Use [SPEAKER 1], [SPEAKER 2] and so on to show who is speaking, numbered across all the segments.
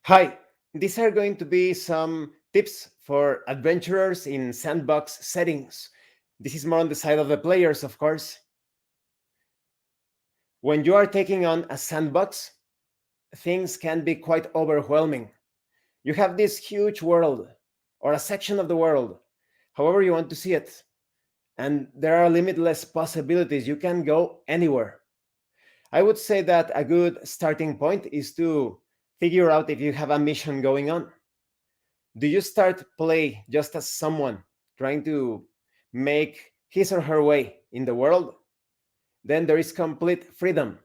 [SPEAKER 1] Hi, these are going to be some tips for adventurers in sandbox settings. This is more on the side of the players, of course. When you are taking on a sandbox, things can be quite overwhelming. You have this huge world, or a section of the world, however you want to see it, and there are limitless possibilities. You can go anywhere. I would say that a good starting point is to figure out if you have a mission going on. Do you start play just as someone trying to make his or her way in the world? Then there is complete freedom.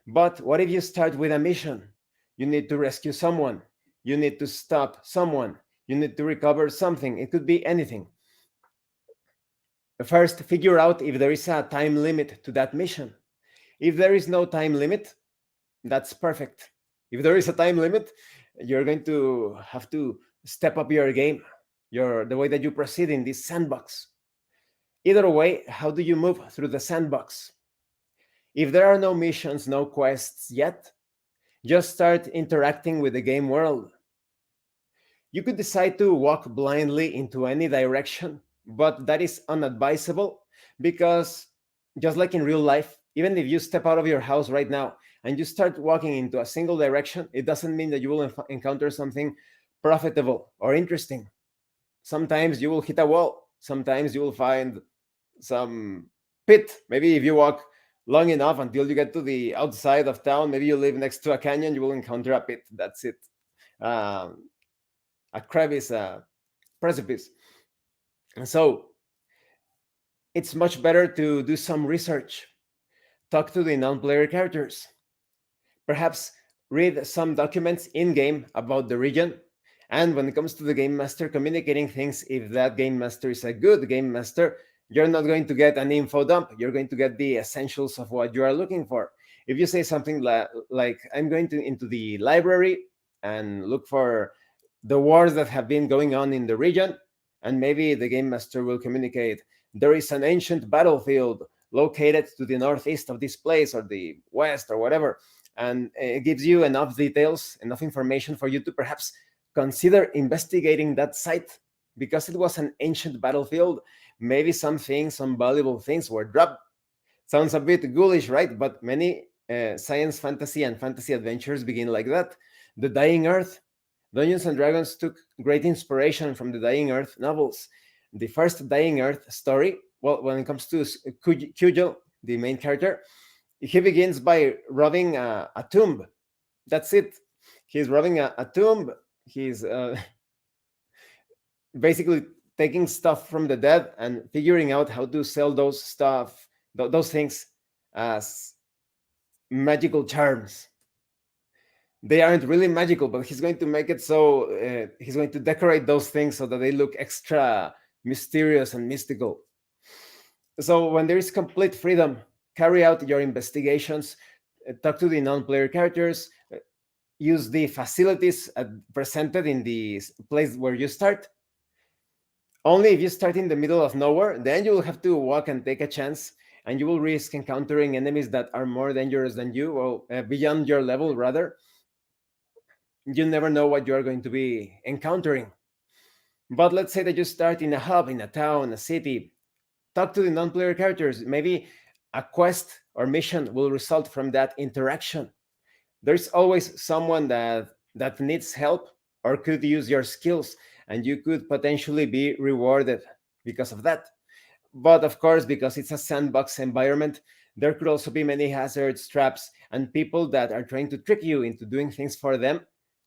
[SPEAKER 1] But what if you start with a mission? You need to rescue someone, you need to stop someone, you need to recover something. It could be anything. First, figure out if there is a time limit to that mission. If there is no time limit, that's perfect. If there is a time limit, you're going to have to step up your game, the way that you proceed in this sandbox. Either way, how do you move through the sandbox? If there are no missions, no quests yet, just start interacting with the game world. You could decide to walk blindly into any direction, but that is unadvisable because, just like in real life, even if you step out of your house right now and you start walking into a single direction, it doesn't mean that you will encounter something profitable or interesting. Sometimes you will hit a wall, sometimes you will find some pit. Maybe if you walk long enough until you get to the outside of town, maybe you live next to a canyon, you will encounter a pit. That's it. Um, a crevice, a precipice. And so it's much better to do some research, talk to the non-player characters, perhaps read some documents in game about the region. And when it comes to the game master communicating things, if that game master is a good game master, you're not going to get an info dump. You're going to get the essentials of what you are looking for. If you say something like I'm going to into the library and look for the wars that have been going on in the region, and maybe the game master will communicate there is an ancient battlefield located to the northeast of this place or the west or whatever, and it gives you enough details, enough information for you to perhaps consider investigating that site because it was an ancient battlefield. Maybe some valuable things were dropped. Sounds a bit ghoulish, right? But many science fantasy and fantasy adventures begin like that. The Dying Earth. Dungeons and Dragons took great inspiration from the Dying Earth novels. The first Dying Earth story, well, when it comes to Kujel, the main character, he begins by robbing a tomb. That's it. He's robbing a tomb. He's basically taking stuff from the dead and figuring out how to sell those things as magical charms. They aren't really magical, but he's going to make it so he's going to decorate those things so that they look extra mysterious and mystical. So when there is complete freedom, carry out your investigations, talk to the non-player characters, use the facilities presented in the place where you start. Only if you start in the middle of nowhere, then you will have to walk and take a chance, and you will risk encountering enemies that are more dangerous than you, or beyond your level, rather. You never know what you are going to be encountering. But let's say that you start in a hub, in a town, a city. Talk to the non-player characters. Maybe a quest or mission will result from that interaction. There's always someone that needs help or could use your skills, and you could potentially be rewarded because of that. But of course, because it's a sandbox environment, there could also be many hazards, traps, and people that are trying to trick you into doing things for them.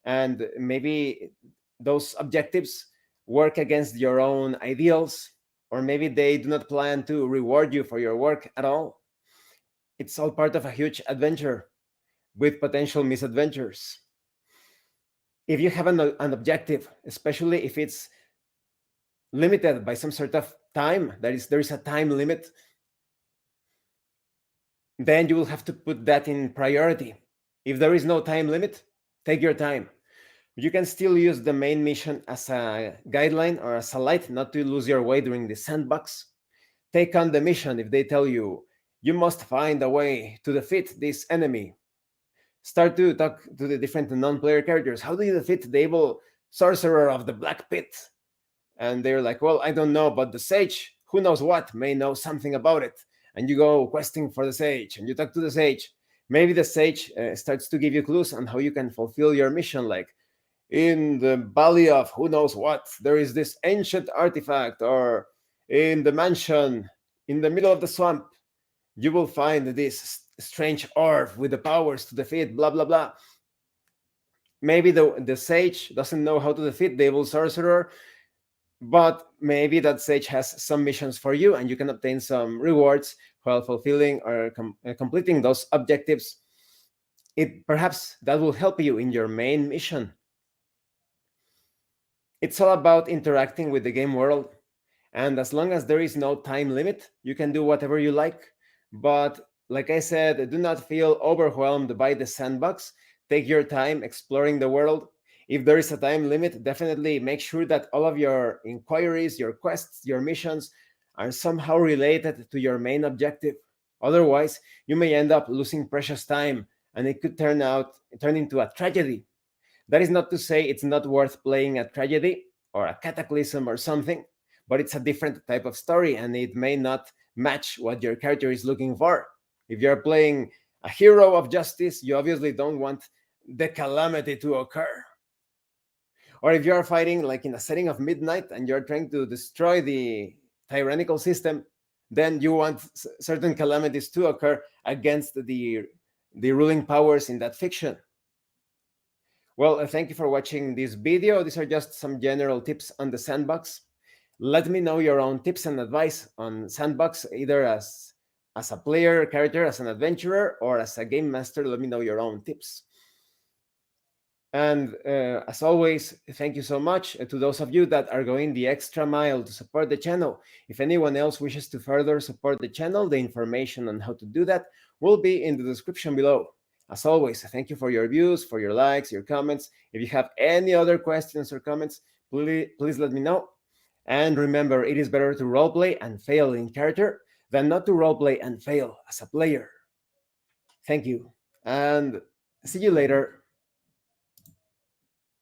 [SPEAKER 1] And maybe those objectives work against your own ideals, or maybe they do not plan to reward you for your work at all. It's all part of a huge adventure with potential misadventures. If you have an objective, especially if it's limited by some sort of time, there is a time limit, then you will have to put that in priority. If there is no time limit, take your time. You can still use the main mission as a guideline or as a light not to lose your way during the sandbox. Take on the mission if they tell you you must find a way to defeat this enemy. start to talk to the different non-player characters. How do you defeat the evil sorcerer of the Black Pit? And they're like, well, I don't know, but the sage, who knows what, may know something about it. And you go questing for the sage, and you talk to the sage. Maybe the sage starts to give you clues on how you can fulfill your mission, like in the valley of who knows what, there is this ancient artifact, or in the mansion in the middle of the swamp, you will find this strange orb with the powers to defeat blah blah blah. Maybe the sage doesn't know how to defeat the evil sorcerer, but maybe that sage has some missions for you, and you can obtain some rewards while fulfilling or completing those objectives. It perhaps that will help you in your main mission. It's all about interacting with the game world, and as long as there is no time limit, you can do whatever you like. But like I said, do not feel overwhelmed by the sandbox. Take your time exploring the world. If there is a time limit, definitely make sure that all of your inquiries, your quests, your missions are somehow related to your main objective. Otherwise, you may end up losing precious time, and it could turn into a tragedy. That is not to say it's not worth playing a tragedy or a cataclysm or something, but it's a different type of story, and it may not match what your character is looking for. If you're playing a hero of justice, you obviously don't want the calamity to occur. Or if you're fighting like in a setting of midnight and you're trying to destroy the tyrannical system, then you want certain calamities to occur against the ruling powers in that fiction. Well, thank you for watching this video. These are just some general tips on the sandbox. Let me know your own tips and advice on sandbox, either as a player character, as an adventurer, or as a game master. Let me know your own tips. And as always, thank you so much to those of you that are going the extra mile to support the channel. If anyone else wishes to further support the channel, the information on how to do that will be in the description below. As always, thank you for your views, for your likes, your comments. If you have any other questions or comments, please let me know. And remember, it is better to roleplay and fail in character than not to roleplay and fail as a player. Thank you, and see you later.